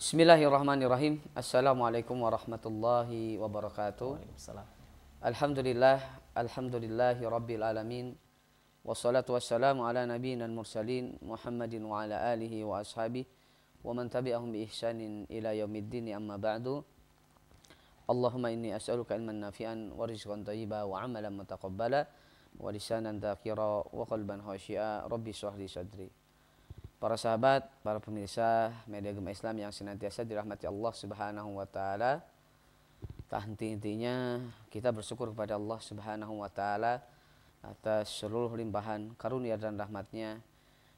Bismillahirrahmanirrahim. Assalamualaikum warahmatullahi wabarakatuh. Waalaikumsalam. Alhamdulillah, alhamdulillahi rabbil alamin. Wassalatu wassalamu ala nabiyyina mursalin Muhammadin wa ala alihi wa ashabihi wa man tabi'ahum bi ihsanin ila yaumiddin, amma ba'du. Allahumma inni as'aluka ilman nafi'an wa rizqan thayyiban wa amalan mutaqabbala wa lisanan dzakira wa qalban khashi'a. Rabbi shrah li sadri. Para sahabat, para pemirsa media agama Islam yang senantiasa dirahmati Allah Subhanahu wa taala. Tak henti-hentinya kita bersyukur kepada Allah Subhanahu wa taala atas seluruh limpahan karunia dan rahmatnya.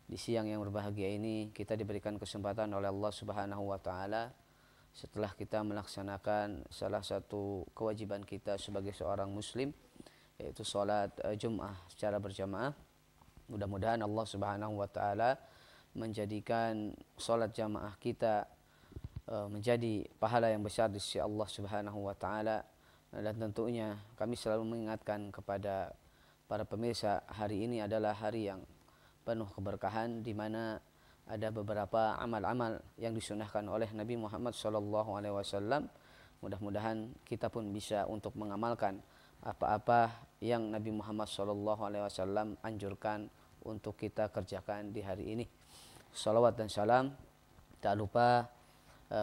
Di siang yang berbahagia ini kita diberikan kesempatan oleh Allah Subhanahu wa taala setelah kita melaksanakan salah satu kewajiban kita sebagai seorang muslim, yaitu sholat Jum'ah secara berjamaah. Mudah-mudahan Allah Subhanahu wa taala menjadikan sholat jamaah kita menjadi pahala yang besar di sisi Allah Subhanahu wa taala. Dan tentunya kami selalu mengingatkan kepada para pemirsa, hari ini adalah hari yang penuh keberkahan, di mana ada beberapa amal-amal yang disunahkan oleh Nabi Muhammad SAW. Mudah-mudahan kita pun bisa untuk mengamalkan apa-apa yang Nabi Muhammad SAW anjurkan untuk kita kerjakan di hari ini. Salawat dan salam tak lupa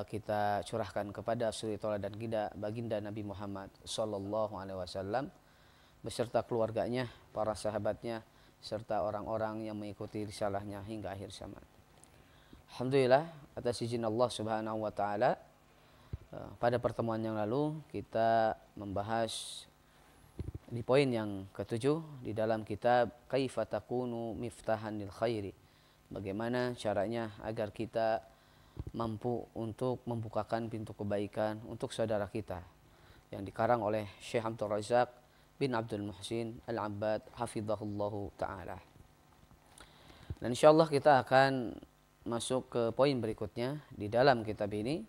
kita curahkan kepada suri tauladan kita baginda Nabi Muhammad SAW beserta keluarganya, para sahabatnya, serta orang-orang yang mengikuti risalahnya hingga akhir zaman. Alhamdulillah, atas izin Allah Subhanahu wa taala, pada pertemuan yang lalu kita membahas di poin yang ketujuh di dalam kitab Kaifa Takunu Miftahan lil Khairi. Bagaimana caranya agar kita mampu untuk membukakan pintu kebaikan untuk saudara kita, yang dikarang oleh Syekh Abdul Razak bin Abdul Muhsin Al-Abbad hafizahullahu ta'ala. Dan insyaallah kita akan masuk ke poin berikutnya di dalam kitab ini,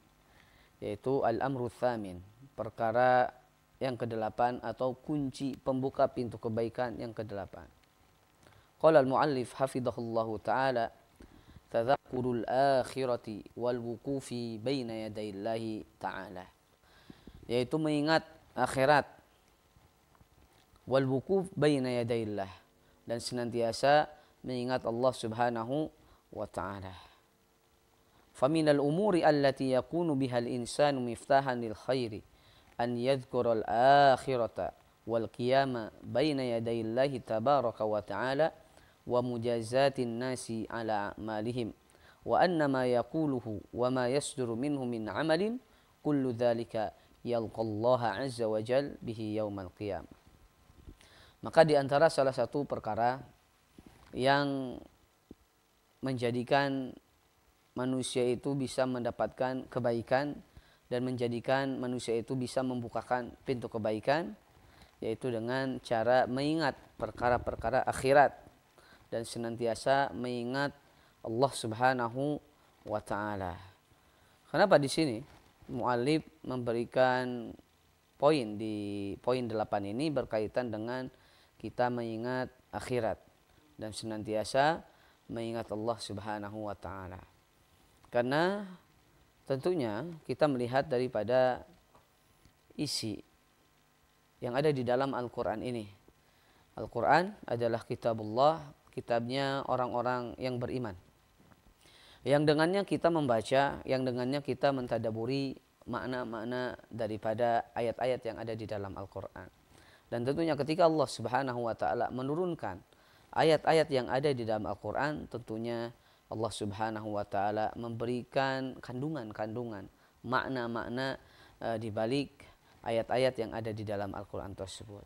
yaitu Al-Amru Tsamin, perkara yang ke-8 atau kunci pembuka pintu kebaikan yang ke-8. Qala al-muallif hafizahullahu ta'ala, tadhakkurul akhirati wal wuqufi baina yadayillahi ta'ala, yaitu mengingat akhirat, wal wuquf baina yadayillah, dan senantiasa mengingat Allah Subhanahu wa ta'ala. Faminal umuri allati yakunu bihal insanu miftahan lil khairi an yadhkura al-akhirata wal qiyama baina yadayillahi tabaraka wa ta'ala wa mujazatin nasi ala a'malihim wa anna ma yaquluhu wa ma yasduru minhu min amalin kullu dhalika yalqallaha azza wa jal bihi yaumal qiyamah. Maka di antara salah satu perkara yang menjadikan manusia itu bisa mendapatkan kebaikan dan menjadikan manusia itu bisa membukakan pintu kebaikan, yaitu dengan cara mengingat perkara-perkara akhirat dan senantiasa mengingat Allah Subhanahu wa taala. Kenapa di sini muallif memberikan poin di poin 8 ini berkaitan dengan kita mengingat akhirat dan senantiasa mengingat Allah Subhanahu wa taala? Karena tentunya kita melihat daripada isi yang ada di dalam Al-Quran ini. Al-Quran adalah kitabullah, kitabnya orang-orang yang beriman, yang dengannya kita membaca, yang dengannya kita mentadaburi makna-makna daripada ayat-ayat yang ada di dalam Al-Quran. Dan tentunya ketika Allah Subhanahu wa ta'ala menurunkan ayat-ayat yang ada di dalam Al-Quran, tentunya Allah Subhanahu wa ta'ala memberikan kandungan-kandungan, makna-makna di balik ayat-ayat yang ada di dalam Al-Quran tersebut.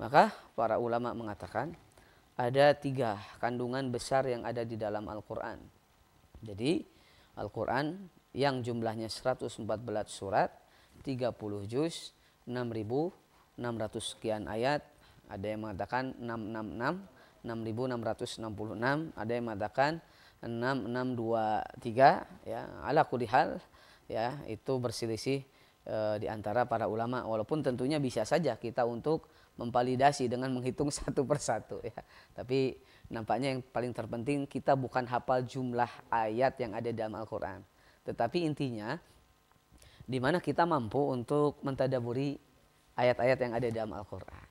Maka para ulama mengatakan ada 3 kandungan besar yang ada di dalam Al-Quran. Jadi Al-Quran yang jumlahnya 114 surat, 30 juz, 6.600 sekian ayat. Ada yang mengatakan 666, 6.666, ada yang mengatakan 6623, ya, ala kulli hal, ya, itu berselisih di antara para ulama, walaupun tentunya bisa saja kita untuk memvalidasi dengan menghitung satu persatu, ya. Tapi nampaknya yang paling terpenting kita bukan hafal jumlah ayat yang ada dalam Al-Quran, Tetapi intinya di mana kita mampu untuk mentadaburi ayat-ayat yang ada di dalam Al-Quran.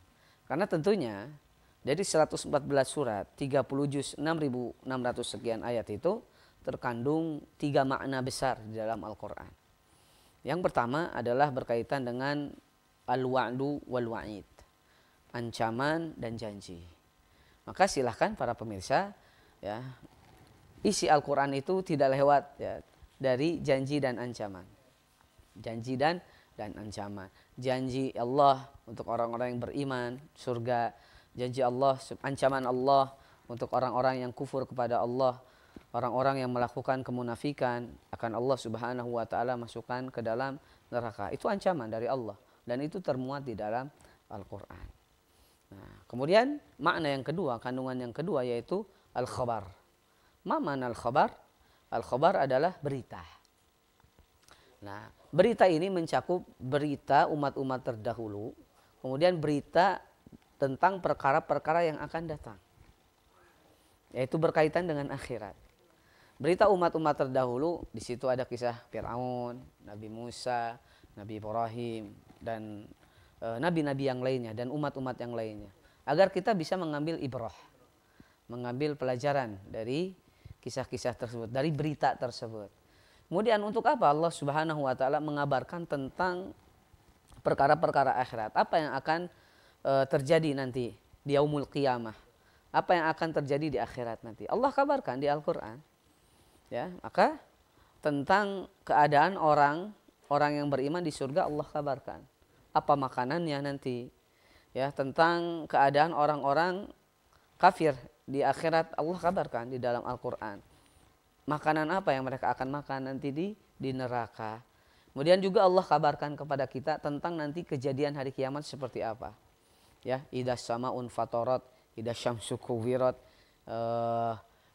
Karena tentunya dari 114 surat, 30 juz, 6.600 sekian ayat itu terkandung 3 makna besar di dalam Al-Quran. Yang pertama adalah berkaitan dengan al-wa'du wal-wa'id, ancaman dan janji. Maka silahkan para pemirsa, ya, isi Al-Quran itu tidak lewat ya, dari janji dan ancaman. Janji dan ancaman. Janji Allah untuk orang-orang yang beriman, surga. Janji Allah, ancaman Allah untuk orang-orang yang kufur kepada Allah, orang-orang yang melakukan kemunafikan, akan Allah Subhanahu wa taala masukkan ke dalam neraka. Itu ancaman dari Allah dan itu termuat di dalam Al-Qur'an. Nah, kemudian makna yang kedua, kandungan yang kedua yaitu al-khabar. Ma makna al-khabar? Al-khabar adalah berita. Nah, berita ini mencakup berita umat-umat terdahulu, kemudian berita tentang perkara-perkara yang akan datang, yaitu berkaitan dengan akhirat. Berita umat-umat terdahulu, di situ ada kisah Fir'aun, Nabi Musa, Nabi Ibrahim, dan nabi-nabi yang lainnya, dan umat-umat yang lainnya. Agar kita bisa mengambil ibrah, mengambil pelajaran dari kisah-kisah tersebut, dari berita tersebut. Kemudian untuk apa Allah Subhanahu wa taala mengabarkan tentang perkara-perkara akhirat? Apa yang akan terjadi nanti di yaumul qiyamah? Apa yang akan terjadi di akhirat nanti? Allah kabarkan di Al-Qur'an. Ya, maka tentang keadaan orang yang beriman di surga Allah kabarkan. Apa makanannya nanti? Ya, tentang keadaan orang-orang kafir di akhirat Allah kabarkan di dalam Al-Qur'an. Makanan apa yang mereka akan makan nanti di neraka. Kemudian juga Allah kabarkan kepada kita tentang nanti kejadian hari kiamat seperti apa. Ya, idas samaun fatorat, idas syamsu kuwirat,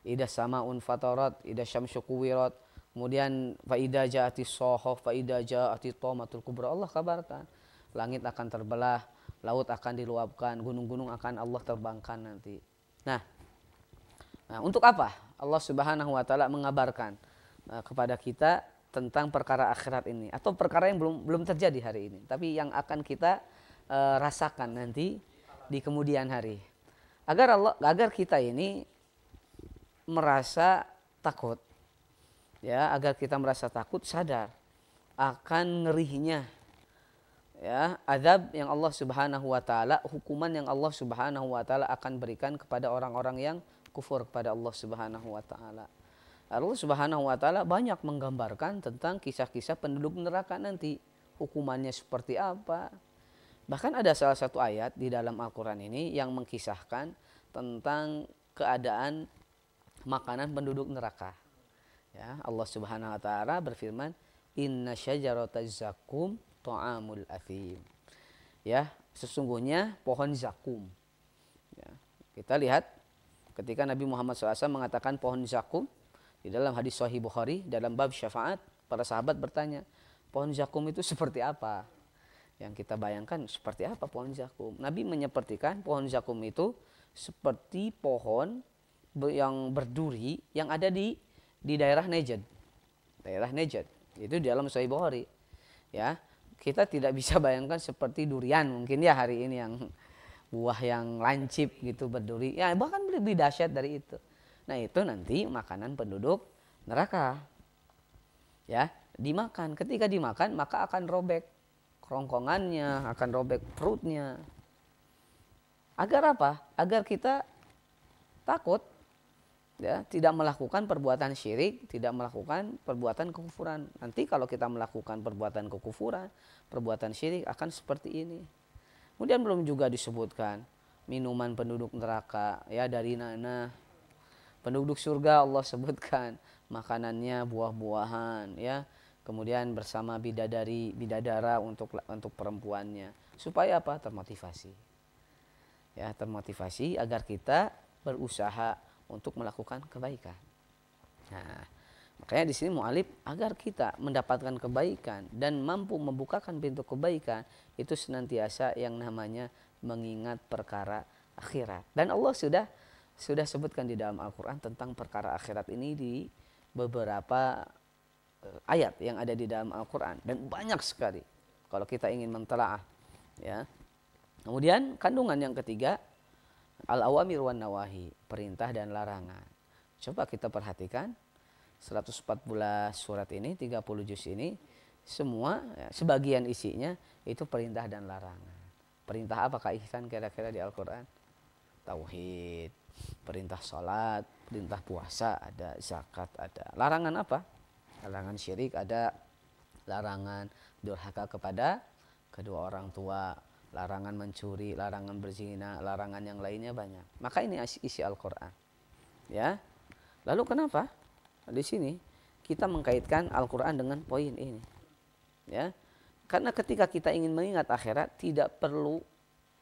idas samaun fatorat, idas syamsu kuwirat. Kemudian fa idza ja'atis sohof, fa idza ja'atit tamatul kubra. Allah kabarkan langit akan terbelah, laut akan diluapkan, gunung-gunung akan Allah terbangkan nanti. Nah, untuk apa Allah Subhanahu wa taala mengabarkan kepada kita tentang perkara akhirat ini atau perkara yang belum terjadi hari ini, tapi yang akan kita rasakan nanti di kemudian hari. Agar kita ini merasa takut. Ya, agar kita merasa takut, sadar akan ngerinya ya azab yang Allah Subhanahu wa taala, hukuman yang Allah Subhanahu wa taala akan berikan kepada orang-orang yang kufur kepada Allah Subhanahu wa taala. Allah Subhanahu wa taala banyak menggambarkan tentang kisah-kisah penduduk neraka nanti, hukumannya seperti apa. Bahkan ada salah satu ayat di dalam Al-Qur'an ini yang mengkisahkan tentang keadaan makanan penduduk neraka. Ya, Allah Subhanahu wa taala berfirman, "Inna syajarataz zakum ta'amul athim." Ya, sesungguhnya pohon zakum. Ya, kita lihat ketika Nabi Muhammad SAW mengatakan pohon zakum di dalam hadis Sahih Bukhari dalam bab syafaat, para sahabat bertanya, pohon zakum itu seperti apa? Yang kita bayangkan seperti apa pohon zakum? Nabi menyepertikan pohon zakum itu seperti pohon yang berduri yang ada di daerah Najd. Daerah Najd itu di dalam Sahih Bukhari. Ya, kita tidak bisa bayangkan seperti durian mungkin ya hari ini yang buah yang lancip gitu berduri, ya bahkan lebih dahsyat dari itu. Nah, itu nanti makanan penduduk neraka. Ya, dimakan. Ketika dimakan maka akan robek kerongkongannya, akan robek perutnya. Agar apa? Agar kita takut, ya, tidak melakukan perbuatan syirik, tidak melakukan perbuatan kekufuran. Nanti kalau kita melakukan perbuatan kekufuran, perbuatan syirik akan seperti ini. Kemudian belum juga disebutkan minuman penduduk neraka, ya, dari nanah. Penduduk surga Allah sebutkan makanannya buah-buahan, ya. Kemudian bersama bidadara untuk perempuannya. Supaya apa? Termotivasi. Ya, termotivasi agar kita berusaha untuk melakukan kebaikan. Nah, makanya di sini mu'alif agar kita mendapatkan kebaikan dan mampu membukakan pintu kebaikan itu senantiasa yang namanya mengingat perkara akhirat. Dan Allah sudah sebutkan di dalam Al-Quran tentang perkara akhirat ini di beberapa ayat yang ada di dalam Al-Quran, dan banyak sekali kalau kita ingin mentelaah, ya. Kemudian kandungan yang ketiga, al-awamir wan nawahi, perintah dan larangan. Coba kita perhatikan 114 surat ini, 30 juz ini, semua ya, sebagian isinya itu perintah dan larangan. Perintah apa Kak Ihsan kira-kira di Al-Quran? Tauhid, perintah salat, perintah puasa ada, zakat ada. Larangan apa? Larangan syirik ada, larangan durhaka kepada kedua orang tua, larangan mencuri, larangan berzina, larangan yang lainnya banyak. Maka ini isi Al-Quran. Ya. Lalu kenapa? Di sini kita mengkaitkan Al-Quran dengan poin ini. Ya. Karena ketika kita ingin mengingat akhirat, tidak perlu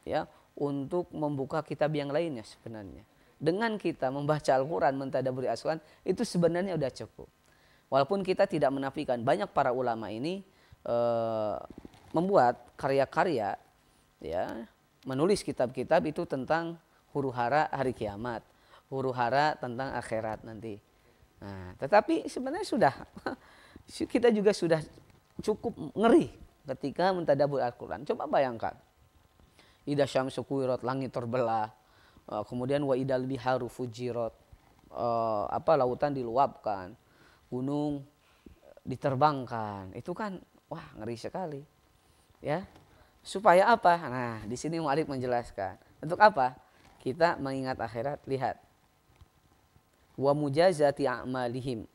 ya untuk membuka kitab yang lainnya sebenarnya. Dengan kita membaca Al-Quran, mentadaburi Al-Quran, itu sebenarnya sudah cukup. Walaupun kita tidak menafikan, banyak para ulama ini membuat karya-karya, ya, menulis kitab-kitab itu tentang huru-hara hari kiamat, huru-hara tentang akhirat nanti. Nah, tetapi sebenarnya sudah kita juga sudah cukup ngeri ketika mentadabbur Al-Quran. Coba bayangkan, idza syamsu kuwirat, langit terbelah, kemudian wa idal biharu fujirat, lautan diluapkan, gunung diterbangkan. Itu kan wah ngeri sekali. Ya. Supaya apa? Nah, di sini mu'allif menjelaskan. Untuk apa? Kita mengingat akhirat, lihat. Wa mujazati a'malihim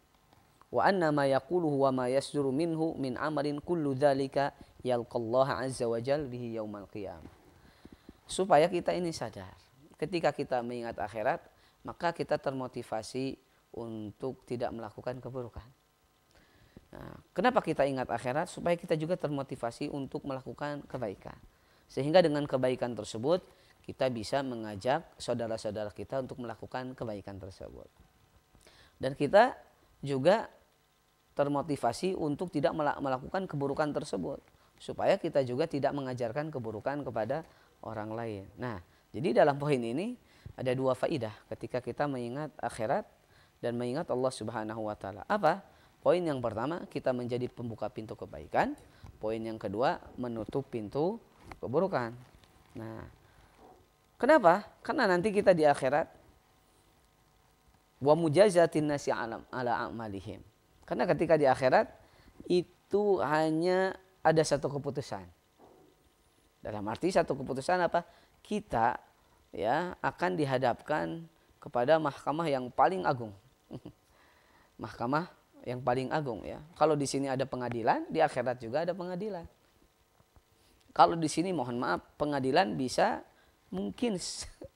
wa anna ma yaquluhu wa ma yasduru minhu min amalin kullu dzalika yalqallaha azza wa jalla bihi yaumal qiyamah. Supaya kita ini sadar, ketika kita mengingat akhirat, maka kita termotivasi untuk tidak melakukan keburukan. Nah, kenapa kita ingat akhirat? Supaya kita juga termotivasi untuk melakukan kebaikan. Sehingga dengan kebaikan tersebut, kita bisa mengajak saudara-saudara kita untuk melakukan kebaikan tersebut. Dan kita juga termotivasi untuk tidak melakukan keburukan tersebut, supaya kita juga tidak mengajarkan keburukan kepada orang lain. Nah, jadi dalam poin ini ada dua faidah ketika kita mengingat akhirat dan mengingat Allah Subhanahu wa taala. Apa? Poin yang pertama, kita menjadi pembuka pintu kebaikan. Poin yang kedua, menutup pintu keburukan. Nah, kenapa? Karena nanti kita di akhirat wa mujazatin nasi ala a'malihim. Karena ketika di akhirat itu hanya ada satu keputusan. Dalam arti satu keputusan apa? Kita ya akan dihadapkan kepada mahkamah yang paling agung. Mahkamah yang paling agung ya. Kalau di sini ada pengadilan, di akhirat juga ada pengadilan. Kalau di sini mohon maaf, pengadilan bisa mungkin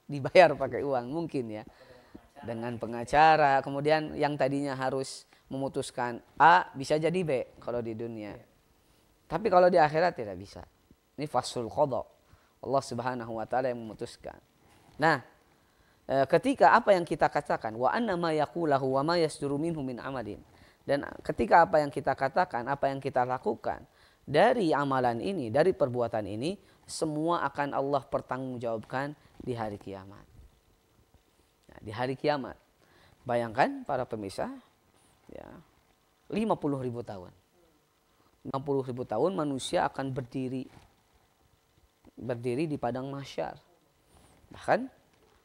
dibayar pakai uang, mungkin ya. Dengan pengacara, kemudian yang tadinya harus memutuskan A bisa jadi B kalau di dunia. Tapi kalau di akhirat tidak bisa. Ini fasul qadha. Allah Subhanahu wa taala yang memutuskan. Nah, ketika apa yang kita katakan wa anna ma yaqulahu wa ma yasduru minhu min amalin. Dan ketika apa yang kita katakan, apa yang kita lakukan dari amalan ini, dari perbuatan ini, semua akan Allah pertanggungjawabkan di hari kiamat. Nah, di hari kiamat. Bayangkan para pemirsa, ya, 50.000 tahun. 50.000 tahun manusia akan berdiri di padang mahsyar. Bahkan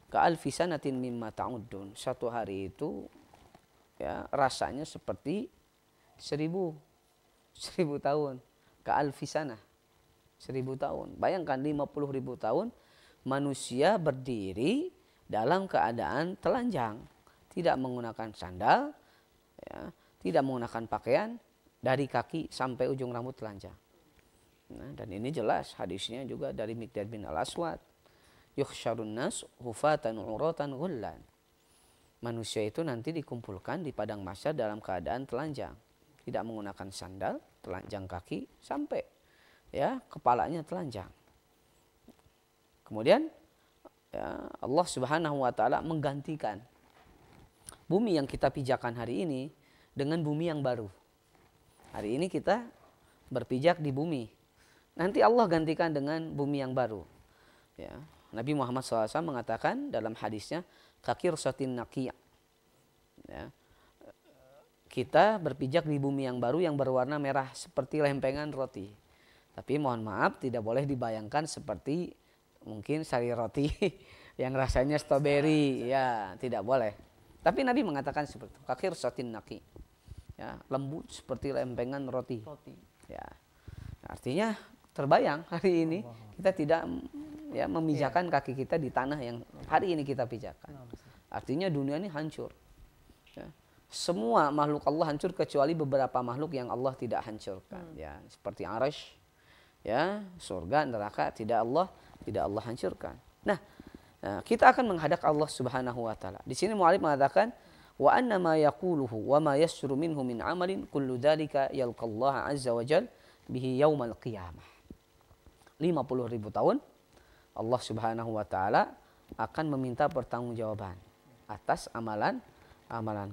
ka'alfi sanatin mimma ta'uddun. Satu hari itu ya rasanya seperti 1000 tahun. Ka'alfi sanah. 1000 tahun. Bayangkan 50.000 tahun manusia berdiri dalam keadaan telanjang, tidak menggunakan sandal, ya, tidak menggunakan pakaian, dari kaki sampai ujung rambut telanjang. Nah, dan ini jelas hadisnya juga dari Miqdad bin Al-Aswad. Yuhsyarun nas hufatan uratan ghullan. Manusia itu nanti dikumpulkan di padang mahsyar dalam keadaan telanjang, tidak menggunakan sandal, telanjang kaki sampai ya kepalanya telanjang. Kemudian ya, Allah Subhanahu wa taala menggantikan bumi yang kita pijakan hari ini dengan bumi yang baru. Hari ini kita berpijak di bumi. Nanti Allah gantikan dengan bumi yang baru. Ya. Nabi Muhammad SAW mengatakan dalam hadisnya, kakir satin naqiyah. Ya. kita berpijak di bumi yang baru yang berwarna merah seperti lempengan roti. Tapi mohon maaf, tidak boleh dibayangkan seperti mungkin sari roti yang rasanya stroberi, ya tidak boleh. Tapi Nabi mengatakan seperti itu, kakir sotin naki, ya, lembut seperti lempengan roti. Ya, artinya terbayang hari ini kita tidak ya memijakan kaki kita di tanah yang hari ini kita pijakan. Artinya dunia ini hancur. Ya. Semua makhluk Allah hancur kecuali beberapa makhluk yang Allah tidak hancurkan. Ya, seperti Arash, ya, surga, neraka tidak Allah hancurkan. Nah, kita akan menghadap Allah Subhanahu wa taala. Di sini mu'allif mengatakan wa anna ma yaquluhu wa ma yasru minhu min amalin kullu dzalika yalqallaha azza wa jal bihi yaumal qiyamah. 50.000 tahun Allah Subhanahu wa taala akan meminta pertanggungjawaban atas amalan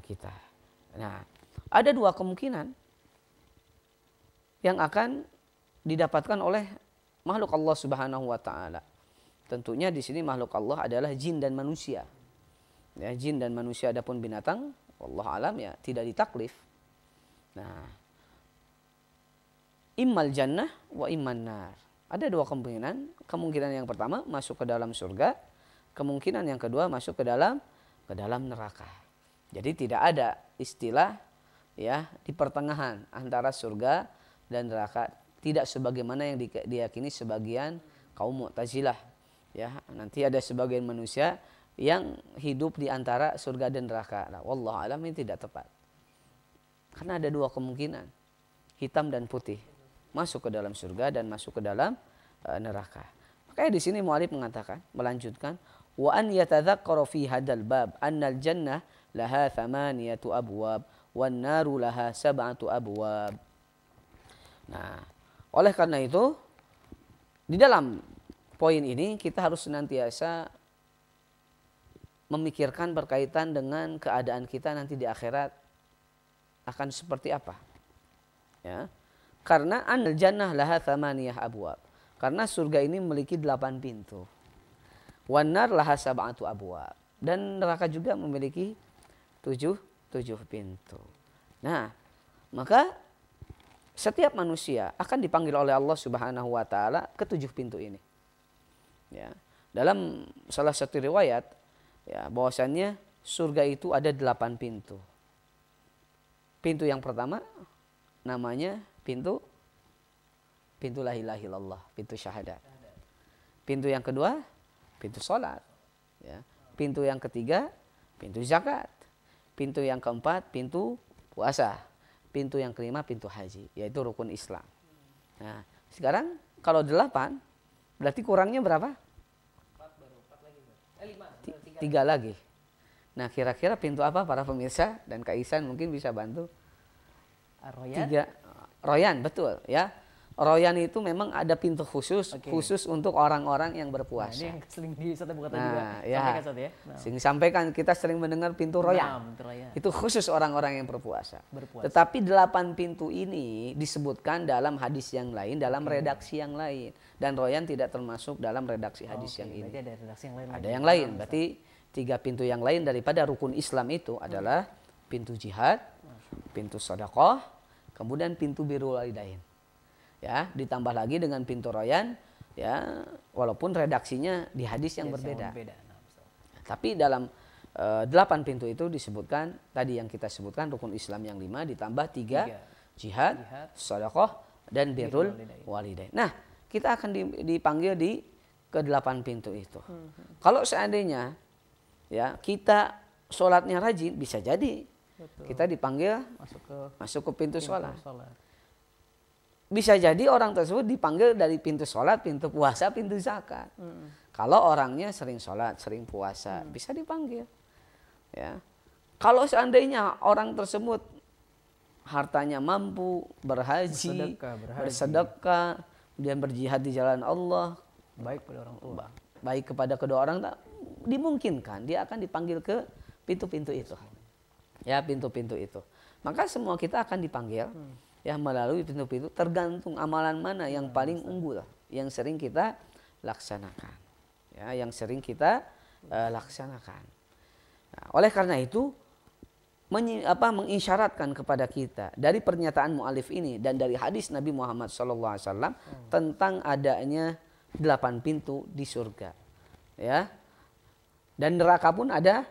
kita. Nah, ada dua kemungkinan yang akan didapatkan oleh makhluk Allah Subhanahu wa taala. Tentunya di sini makhluk Allah adalah jin dan manusia. Ya, jin dan manusia, adapun binatang wallahu alam ya tidak ditaklif. Nah, immal jannah wa imman nar. Ada dua kemungkinan. Kemungkinan yang pertama masuk ke dalam surga, kemungkinan yang kedua masuk ke dalam neraka. Jadi tidak ada istilah ya di pertengahan antara surga dan neraka, tidak sebagaimana yang diyakini sebagian kaum Mu'tazilah. Ya, nanti ada sebagian manusia yang hidup di antara surga dan neraka. Nah, wallahu alam ini tidak tepat. Karena ada dua kemungkinan, hitam dan putih, masuk ke dalam surga dan masuk ke dalam neraka. Makanya di sini mu'allif mengatakan, melanjutkan, wa an yatadzakkara fi hadzal bab annal jannah laha thamaniyatu abwab wan naru laha sab'atu abwab. Nah, oleh karena itu di dalam poin ini kita harus senantiasa memikirkan berkaitan dengan keadaan kita nanti di akhirat akan seperti apa. Ya. Karena anil jannah laha thamaniyah abwab. Karena surga ini memiliki 8 pintu. Wan nar laha sab'atu abwab. Dan neraka juga memiliki 7 pintu. Nah, maka setiap manusia akan dipanggil oleh Allah Subhanahu wa taala ke 7 pintu ini. Ya, dalam salah satu riwayat ya bahwasannya surga itu ada 8 pintu. Pintu yang pertama namanya pintu la ilaha illallah, pintu syahadat. Pintu yang kedua pintu salat. Ya. Pintu yang ketiga pintu zakat. Pintu yang keempat pintu puasa. Pintu yang kelima pintu haji, yaitu rukun Islam. Nah, sekarang kalau 8 berarti kurangnya berapa? 3 lagi. Nah, kira-kira pintu apa para pemirsa dan Kak Ihsan mungkin bisa bantu? Royan. 3. Royan, betul ya. Royan itu memang ada pintu khusus untuk orang-orang yang berpuasa. Nah, ini yang sering disebut juga. Ya. Sampaikan kita sering mendengar pintu Royan. Itu khusus orang-orang yang berpuasa. Tetapi 8 pintu ini disebutkan dalam hadis yang lain, dalam redaksi yang lain. Dan Royan tidak termasuk dalam redaksi hadis yang ini. Ada yang lain. Berarti 3 pintu yang lain daripada rukun Islam itu adalah pintu jihad, pintu sedekah, kemudian pintu birrul walidain. Ya, ditambah lagi dengan pintu Royan, ya, walaupun redaksinya di hadis yang berbeda. Tapi dalam 8 pintu itu disebutkan tadi yang kita sebutkan rukun Islam yang 5 ditambah 3 jihad, sedekah dan birrul walidain. Nah, kita akan dipanggil di ke-8 pintu itu. Kalau seandainya ya kita sholatnya rajin, bisa jadi kita dipanggil masuk ke pintu sholat. Bisa jadi orang tersebut dipanggil dari pintu sholat, pintu puasa, pintu zakat. Kalau orangnya sering sholat, sering puasa, bisa dipanggil. Ya. Kalau seandainya orang tersebut hartanya mampu, berhaji, bersedekah, kemudian berjihad di jalan Allah, baik pada orang tua, baik kepada kedua orang tua, dimungkinkan dia akan dipanggil ke pintu-pintu itu. Ya, pintu-pintu itu. Maka semua kita akan dipanggil. Ya, melalui pintu-pintu, tergantung amalan mana yang paling unggul, yang sering kita laksanakan. Ya, yang sering kita laksanakan. Nah, oleh karena itu mengisyaratkan kepada kita dari pernyataan mu'alif ini dan dari hadis Nabi Muhammad SAW tentang adanya 8 pintu di surga, ya. Dan neraka pun ada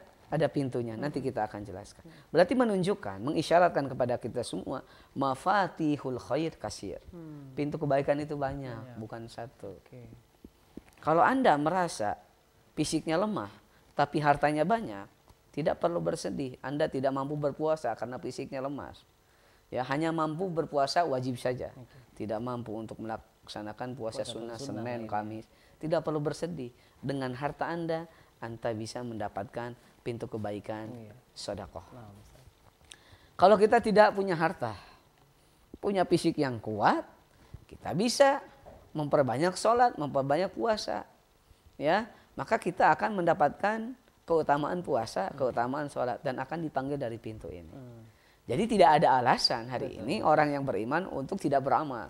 pintunya. Nanti kita akan jelaskan. Berarti menunjukkan, mengisyaratkan kepada kita semua mafatihul khair kasir. Pintu kebaikan itu banyak, bukan satu. Kalau Anda merasa fisiknya lemah tapi hartanya banyak, tidak perlu bersedih. Anda tidak mampu berpuasa karena fisiknya lemas. Ya, hanya mampu berpuasa wajib saja. Tidak mampu untuk melaksanakan puasa sunnah Senin, Kamis. Tidak perlu bersedih. Dengan harta Anda bisa mendapatkan pintu kebaikan sedekah. Kalau kita tidak punya harta, punya fisik yang kuat, kita bisa memperbanyak sholat, memperbanyak puasa. Ya, maka kita akan mendapatkan keutamaan puasa, keutamaan sholat, dan akan dipanggil dari pintu ini. Jadi tidak ada alasan hari ini orang yang beriman untuk tidak beramal.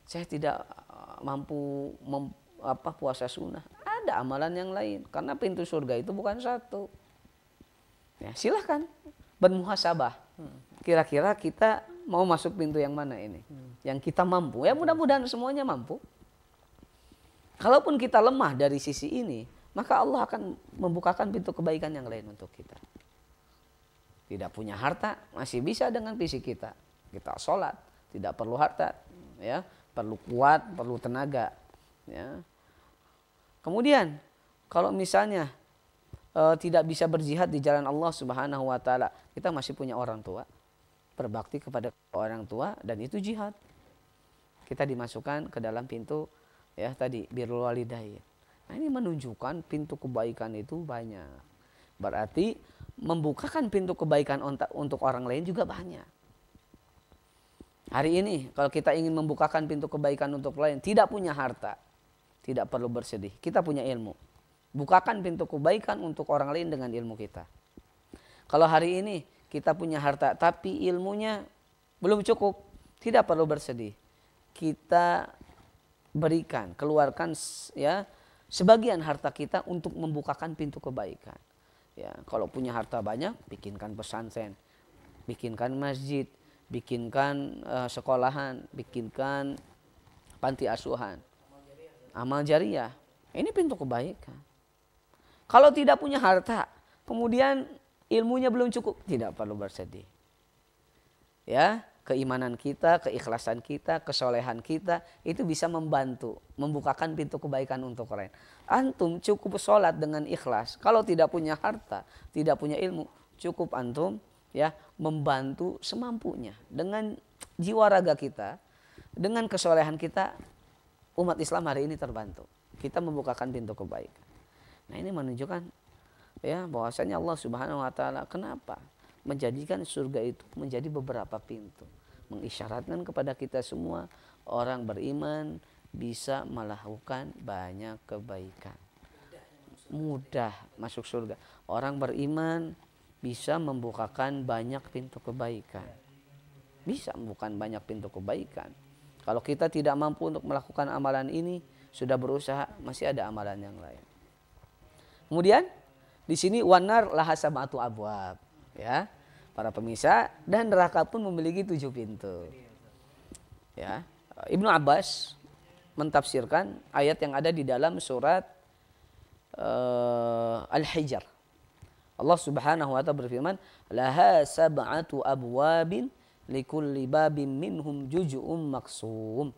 Saya tidak mampu puasa sunnah. Ada amalan yang lain, karena pintu surga itu bukan satu. Ya, silahkan bermuhasabah. Kira-kira kita mau masuk pintu yang mana ini? Yang kita mampu. Ya mudah-mudahan semuanya mampu. Kalaupun kita lemah dari sisi ini, maka Allah akan membukakan pintu kebaikan yang lain untuk kita. Tidak punya harta, masih bisa dengan fisik kita. Kita sholat, tidak perlu harta, ya, perlu kuat, perlu tenaga. Ya. Kemudian, kalau misalnya tidak bisa berjihad di jalan Allah Subhanahu Wa Taala, kita masih punya orang tua, berbakti kepada orang tua, dan itu jihad. Kita dimasukkan ke dalam pintu, ya tadi birrul walidain. Nah, ini menunjukkan pintu kebaikan itu banyak. Berarti membukakan pintu kebaikan untuk orang lain juga banyak. Hari ini kalau kita ingin membukakan pintu kebaikan untuk lain, tidak punya harta, tidak perlu bersedih. Kita punya ilmu. Bukakan pintu kebaikan untuk orang lain dengan ilmu kita. Kalau hari ini kita punya harta tapi ilmunya belum cukup, tidak perlu bersedih. Kita berikan, keluarkan, ya, sebagian harta kita untuk membukakan pintu kebaikan. Ya, kalau punya harta banyak, bikinkan pesantren, bikinkan masjid, bikinkan sekolahan, bikinkan panti asuhan, amal jariah. Ini pintu kebaikan. Kalau tidak punya harta, kemudian ilmunya belum cukup, tidak perlu bersedih. Ya, keimanan kita, keikhlasan kita, kesolehan kita itu bisa membantu membukakan pintu kebaikan untuk lain. Antum cukup sholat dengan ikhlas. Kalau tidak punya harta, tidak punya ilmu, cukup antum, ya, membantu semampunya dengan jiwa raga kita, dengan kesolehan kita. Umat Islam hari ini terbantu. Kita membukakan pintu kebaikan. Nah, ini menunjukkan, ya, bahwasanya Allah Subhanahu Wa Taala kenapa menjadikan surga itu menjadi beberapa pintu, mengisyaratkan kepada kita semua orang beriman bisa melakukan banyak kebaikan, mudah masuk surga. Orang beriman bisa membukakan banyak pintu kebaikan, bisa membukakan banyak pintu kebaikan. Kalau kita tidak mampu untuk melakukan amalan ini, sudah berusaha, masih ada amalan yang lain. Kemudian di sini wanar laha sab'atu abwab, ya, para pemirsa, dan neraka pun memiliki 7 pintu. Ya, Ibnu Abbas mentafsirkan ayat yang ada di dalam surat Al-Hijr. Allah Subhanahu wa taala berfirman, laha sab'atu abwabin likulli babin minhum juz'um maksum.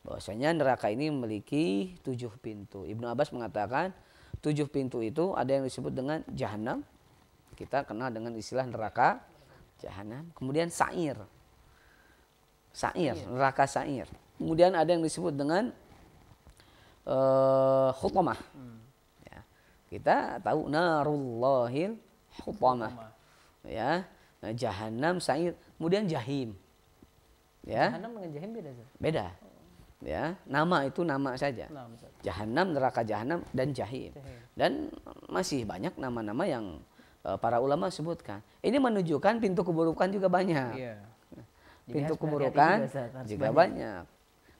Bahwasanya neraka ini memiliki 7 pintu. Ibnu Abbas mengatakan 7 pintu itu ada yang disebut dengan Jahannam. Kita kenal dengan istilah neraka Jahannam. Kemudian Sa'ir. Neraka Sa'ir. Kemudian ada yang disebut dengan Hutamah. Ya. Kita tahu narullahil Hutamah. Ya. Nah, Jahannam, Sa'ir, kemudian Jahim. Ya. Jahannam dengan Jahim beda, Zat? Beda. Ya, nama itu nama saja. Jahannam, neraka Jahannam, dan Jahim. Dan masih banyak nama-nama yang para ulama sebutkan. Ini menunjukkan pintu keburukan juga banyak. Iya. Pintu keburukan juga banyak.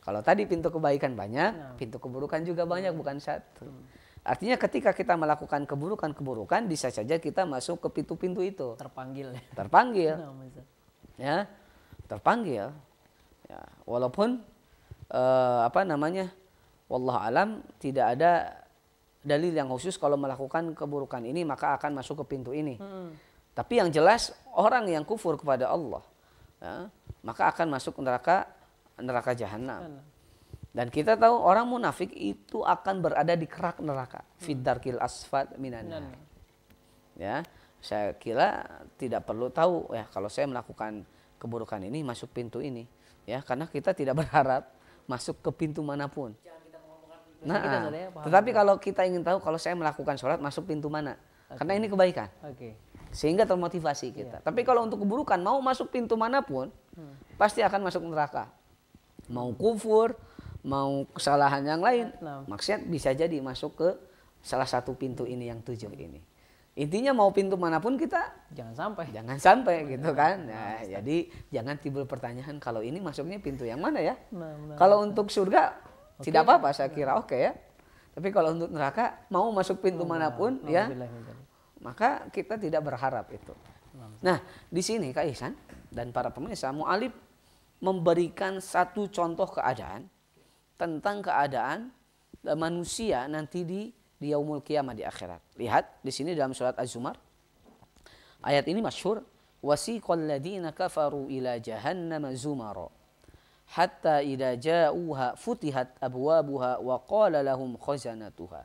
Kalau tadi pintu kebaikan banyak, pintu keburukan juga banyak, bukan satu. Artinya ketika kita melakukan keburukan-keburukan bisa saja kita masuk ke pintu-pintu itu. Terpanggil. Terpanggil. Nah, Ustaz. Ya, terpanggil. Ya, walaupun wallahu alam tidak ada dalil yang khusus kalau melakukan keburukan ini maka akan masuk ke pintu ini. Tapi yang jelas orang yang kufur kepada Allah, ya, maka akan masuk neraka jahanam. Dan kita tahu orang munafik itu akan berada di kerak neraka, fiddarkil asfad minan nar. Ya, saya kira tidak perlu tahu ya kalau saya melakukan keburukan ini masuk pintu ini, ya, karena kita tidak berharap masuk ke pintu manapun. Nah, tetapi kalau kita ingin tahu kalau saya melakukan sholat masuk pintu mana, karena ini kebaikan. Sehingga termotivasi kita. Tapi kalau untuk keburukan mau masuk pintu manapun, pasti akan masuk neraka. Mau kufur, mau kesalahan yang lain, maksudnya bisa jadi masuk ke salah satu pintu ini yang 7 ini. Intinya mau pintu manapun kita jangan sampai gitu kan. Nah, jadi jangan timbul pertanyaan kalau ini masuknya pintu yang mana ya. Kalau untuk surga tidak apa-apa saya kira oke ya. Tapi kalau untuk neraka mau masuk pintu manapun ya, maka kita tidak berharap itu. Nah, di sini Kak Ihsan dan para pemirsa, mu'alif memberikan satu contoh keadaan tentang keadaan manusia nanti di yaumul qiyamah di akhirat. Lihat di sini dalam surat Az-Zumar. Ayat ini masyhur, wasiqal ladzina kafaru ila jahannam zumara hatta idza ja'uha futihat abwabuha wa qala lahum khazanatuha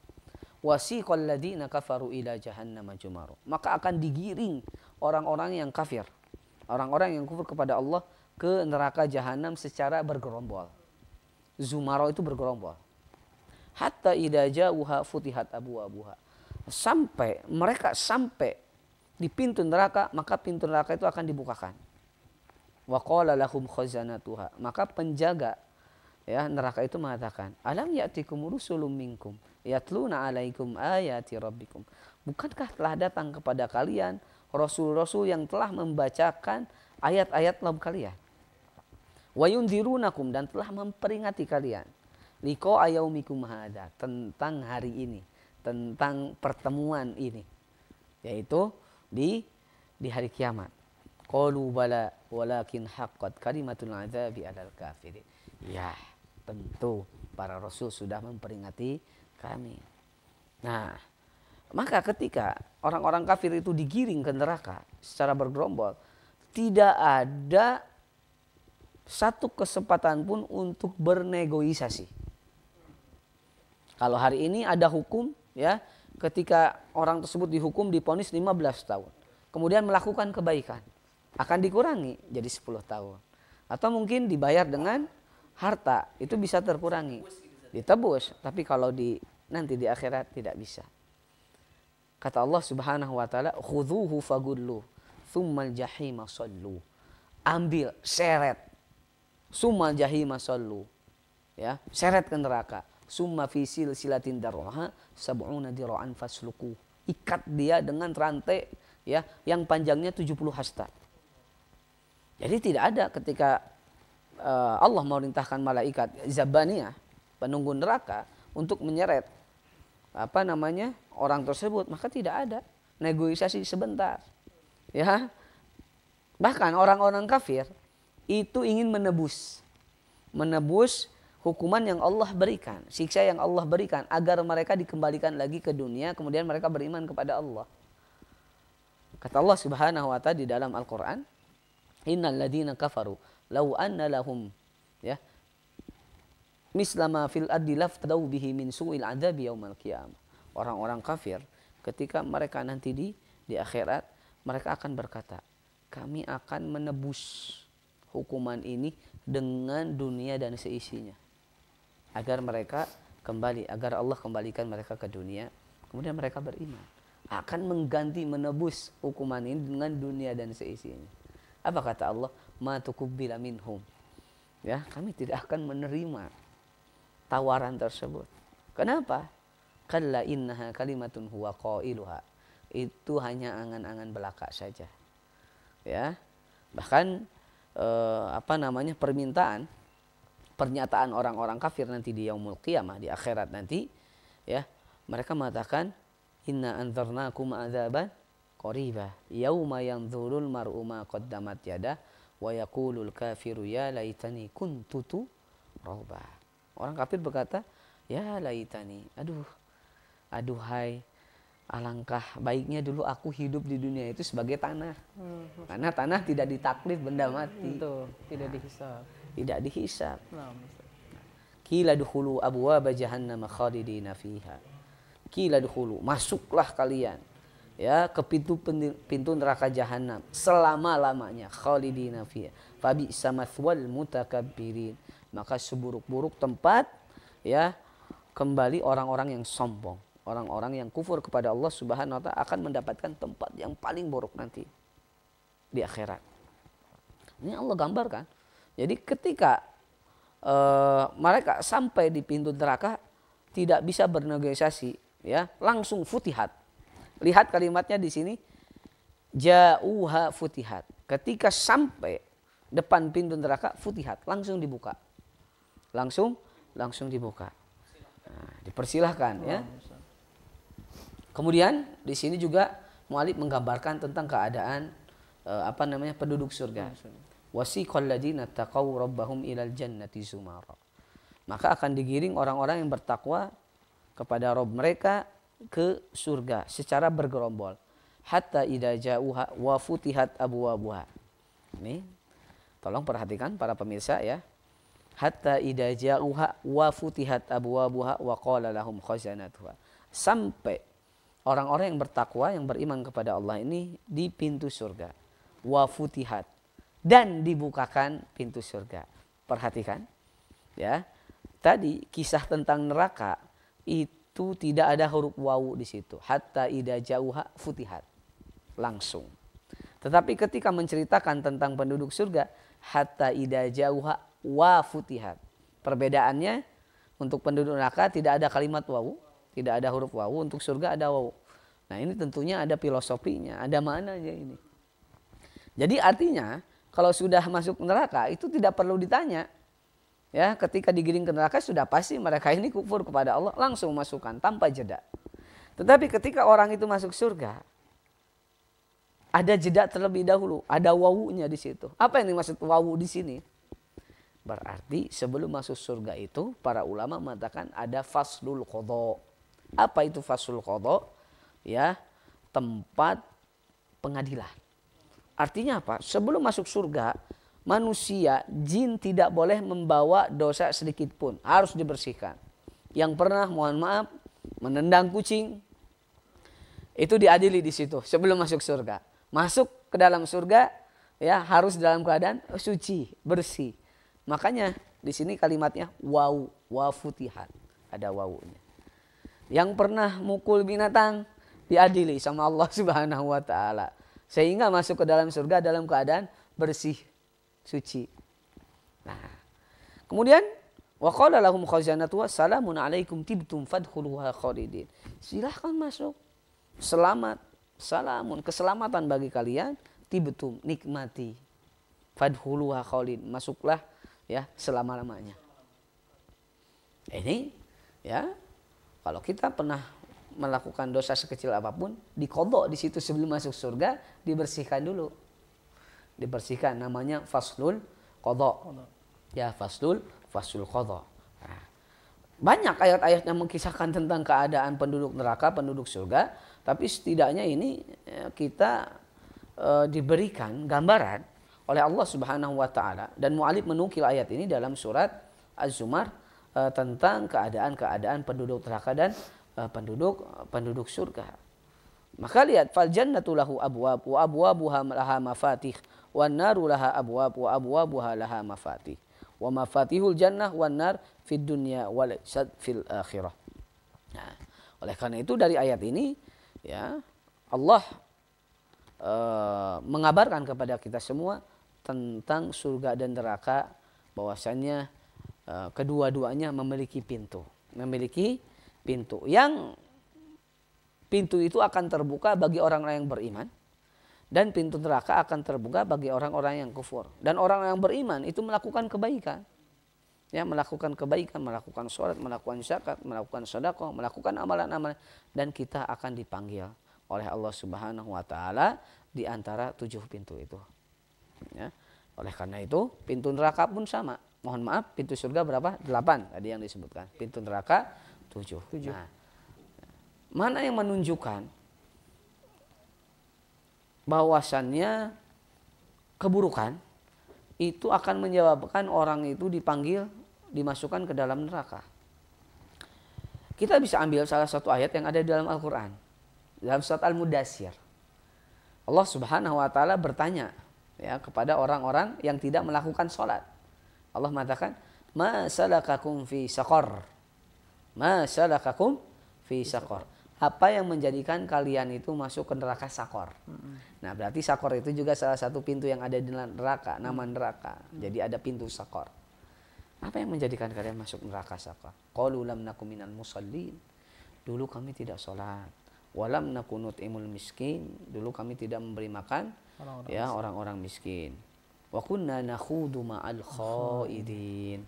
wasiqal ladzina kafaru ila jahannam zumara. Maka akan digiring orang-orang yang kafir, orang-orang yang kufur kepada Allah ke neraka jahanam secara bergerombol. Zumaro itu bergerombol. Hatta idza ja'uha futihat abwabuha. Sampai mereka sampai di pintu neraka, maka pintu neraka itu akan dibukakan. Wa qala lahum khazanatuha. Maka penjaga ya neraka itu mengatakan, "Alam ya'tikum rusulun minkum yatluna 'alaikum ayati rabbikum." Bukankah telah datang kepada kalian rasul-rasul yang telah membacakan ayat-ayat Rabb kalian? Wa yundirunakum, dan telah memperingati kalian liqa yaumikum hadza, tentang hari ini, tentang pertemuan ini, yaitu di hari kiamat. Qalu bala walakin haqqat kalimatul azabi 'alal kafirin. Ya, tentu para rasul sudah memperingati kami. Nah, maka ketika orang-orang kafir itu digiring ke neraka secara bergerombol, tidak ada satu kesempatan pun untuk bernegosiasi. Kalau hari ini ada hukum ya, ketika orang tersebut dihukum divonis 15 tahun. Kemudian melakukan kebaikan, akan dikurangi jadi 10 tahun. Atau mungkin dibayar dengan harta, itu bisa terkurangi. Ditebus, tapi kalau nanti di akhirat tidak bisa. Kata Allah Subhanahu wa taala, "Khudhuhu fagullu, tsummal jahima sallu." Ambil, seret. Summa jahima sallu, ya, seret ke neraka. Summa fi silsilatin dar'uha sab'una dira'an fasluku. Ikat dia dengan rantai ya yang panjangnya 70 hasta. Jadi tidak ada ketika Allah memerintahkan malaikat zabaniyah, penunggu neraka, untuk menyeret orang tersebut, maka tidak ada negosiasi sebentar. Ya. Bahkan orang-orang kafir itu ingin menebus hukuman yang Allah berikan, siksa yang Allah berikan, agar mereka dikembalikan lagi ke dunia, kemudian mereka beriman kepada Allah. Kata Allah Subhanahu wa ta'ala di dalam Al-Qur'an, "Innal ladzina kafaru law anna lahum ya mislama fil ardi laftadau bihi min su'il adzabi yaumal qiyamah." Orang-orang kafir ketika mereka nanti di akhirat, mereka akan berkata, "Kami akan menebus hukuman ini dengan dunia dan seisinya." Agar mereka kembali, agar Allah kembalikan mereka ke dunia, kemudian mereka beriman. Akan mengganti, menebus hukuman ini dengan dunia dan seisinya. Apa kata Allah? Ma tukubbila minhum. Ya, kami tidak akan menerima tawaran tersebut. Kenapa? Kalla innaha kalimatun huwa qailuha. Itu hanya angan-angan belaka saja. Ya. Bahkan pernyataan orang-orang kafir nanti di yaumul qiyamah, di akhirat nanti ya, Mereka mengatakan, inna anzarnakum adzaban qariba yauma yanzurul mar'u ma qaddamat yadah wa yaqulul kafiru ya laitani kuntu turaba. Orang kafir berkata, ya laitani, aduhai, alangkah baiknya dulu aku hidup di dunia itu sebagai tanah. Karena tanah tidak ditaklif, benda mati. Tidak dihisab. Tidak dihisab. Nah, Qila dukhulu abwaaba jahannam khalidina fiha. Qila dukhulu, masuklah kalian ya ke pintu neraka jahanam selama-lamanya, khalidina fiha. Fabi samathwal mutakabbirin. Maka seburuk-buruk tempat ya kembali orang-orang yang sombong, orang-orang yang kufur kepada Allah Subhanahu wa taala akan mendapatkan tempat yang paling buruk nanti di akhirat. Ini Allah gambarkan. Jadi ketika mereka sampai di pintu neraka tidak bisa bernegosiasi, ya langsung futihat. Lihat kalimatnya di sini, jauha futihat. Ketika sampai depan pintu neraka futihat, langsung dibuka, langsung dibuka. Nah, dipersilahkan ya. Kemudian di sini juga mu'allif menggambarkan tentang keadaan penduduk surga. Wasiqal ladzina taqaw rabbahum ilal jannati zumara. Maka akan digiring orang-orang yang bertakwa kepada Rabb mereka ke surga secara bergerombol. Hatta idza ja'uha wa futihat abwabuha. Ini tolong perhatikan para pemirsa ya. Hatta idza ja'uha wa futihat abwabuha wa qala lahum khazanatuha. Sampai orang-orang yang bertakwa yang beriman kepada Allah ini di pintu surga. Wa futihat, dan dibukakan pintu surga. Perhatikan ya. Tadi kisah tentang neraka itu tidak ada huruf wawu di situ. Hatta idza jauha futihat, langsung. Tetapi ketika menceritakan tentang penduduk surga, hatta idza jauha wa futihat. Perbedaannya, untuk penduduk neraka tidak ada kalimat wawu, tidak ada huruf wawu, untuk surga ada wawu. Nah, ini tentunya ada filosofinya, ada maknanya ini. Jadi artinya kalau sudah masuk neraka itu tidak perlu ditanya. Ya, ketika digiring ke neraka sudah pasti mereka ini kufur kepada Allah, langsung masukkan tanpa jeda. Tetapi ketika orang itu masuk surga, ada jeda terlebih dahulu, ada wawunya di situ. Apa yang dimaksud wawu di sini? Berarti sebelum masuk surga itu para ulama mengatakan ada faslul qadha. Apa itu faslul qadha? Ya, tempat pengadilan. Artinya apa? Sebelum masuk surga, manusia, jin tidak boleh membawa dosa sedikit pun. Harus dibersihkan. Yang pernah, mohon maaf, menendang kucing, itu diadili di situ sebelum masuk surga. Masuk ke dalam surga, ya harus dalam keadaan suci, bersih. Makanya di sini kalimatnya wawu, wafutihat, ada wawunya. Yang pernah mukul binatang, diadili sama Allah Subhanahu wa taala. Sehingga masuk ke dalam surga dalam keadaan bersih, suci. Nah, kemudian wa qala lahum khazanatuha salamun alaikum tibtum fadkhuluha khalidin. Silahkan masuk. Selamat, salamun, keselamatan bagi kalian, tibtum, nikmati. Fadkhuluha khalid, masuklah ya selama-lamanya. Ini ya, kalau kita pernah melakukan dosa sekecil apapun, diqadha di situ sebelum masuk surga, dibersihkan dulu. Dibersihkan, namanya faslul qadha. Ya, faslul qadha. Nah, banyak ayat-ayat yang mengisahkan tentang keadaan penduduk neraka, penduduk surga, tapi setidaknya ini kita diberikan gambaran oleh Allah Subhanahu wa taala, dan mu'allif menukil ayat ini dalam surat Az-Zumar tentang keadaan-keadaan penduduk neraka dan penduduk surga. Maka lihat, fal jannatu lahu abwab wa abwabuha laha mafatih wan naru laha abwab wa abwabuha laha mafatih wa mafatihul jannah wan nar fid dunya wal fil akhirah. Nah, oleh karena itu dari ayat ini ya Allah mengabarkan kepada kita semua tentang surga dan neraka, bahwasannya kedua-duanya memiliki pintu, yang pintu itu akan terbuka bagi orang-orang yang beriman, dan pintu neraka akan terbuka bagi orang-orang yang kufur. Dan orang yang beriman itu melakukan kebaikan. ya, melakukan kebaikan, melakukan sholat, melakukan zakat, melakukan sedekah, melakukan amalan-amalan, dan kita akan dipanggil oleh Allah Subhanahu wa taala di antara 7 pintu itu. Ya. Oleh karena itu, pintu neraka pun sama. Mohon maaf, pintu surga berapa? 8 tadi yang disebutkan. Pintu neraka 7. Nah, mana yang menunjukkan bahwasannya keburukan itu akan menyebabkan orang itu dipanggil, dimasukkan ke dalam neraka. Kita bisa ambil salah satu ayat yang ada di dalam Al-Quran. Dalam surat Al-Mudassir. Allah Subhanahu wa taala bertanya, ya, kepada orang-orang yang tidak melakukan sholat. Allah mengatakan, "Ma salakakum fi saqar?" Ma salakakum fi saqar. Apa yang menjadikan kalian itu masuk ke neraka Sakor? Nah, berarti Sakor itu juga salah satu pintu yang ada di neraka, nama neraka. Jadi ada pintu Sakor. Apa yang menjadikan kalian masuk neraka Sakor? Qalu lam nakum minal musallin. Dulu kami tidak sholat. Walam naku nut'imul miskin. Dulu kami tidak memberi makan orang-orang miskin. Wa kunna nakhudu ma'al khaidin.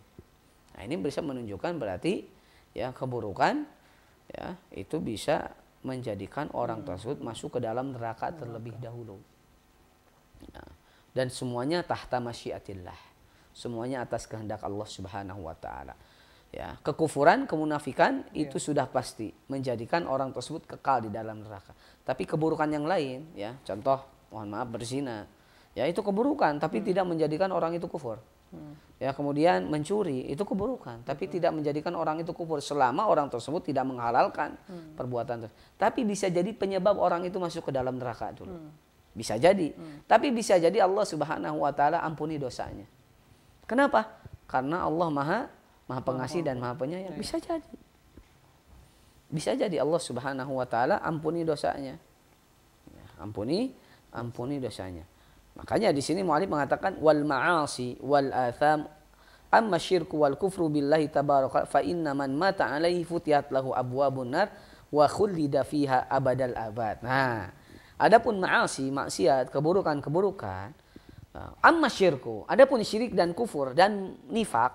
Nah, ini bisa menunjukkan berarti ya keburukan, ya, itu bisa menjadikan orang tersebut masuk ke dalam neraka terlebih dahulu. Nah, dan semuanya tahta masyiatillah. Semuanya atas kehendak Allah Subhanahu wa taala. Ya, kekufuran, kemunafikan itu sudah pasti menjadikan orang tersebut kekal di dalam neraka. Tapi keburukan yang lain, ya, contoh mohon maaf berzina, ya itu keburukan tapi tidak menjadikan orang itu kufur. Ya, kemudian mencuri itu keburukan tapi tidak menjadikan orang itu kufur selama orang tersebut tidak menghalalkan perbuatan tersebut. Tapi bisa jadi penyebab orang itu masuk ke dalam neraka dulu. Bisa jadi. Tapi bisa jadi Allah Subhanahu wa taala ampuni dosanya. Kenapa? Karena Allah Maha Pengasih dan Maha Penyayang. Bisa jadi. Bisa jadi Allah Subhanahu wa taala ampuni dosanya. Ya, ampuni dosanya. Makanya di sini mu'allif mengatakan wal ma'asi wal atham amma syirku wal kufru billahi tabaraka fa inna man mata alaihi futihat lahu abwabun nar wa khullida fiha abadal abad. Nah, adapun ma'asi, maksiat, keburukan-keburukan, amma syirku, adapun syirik dan kufur dan nifak,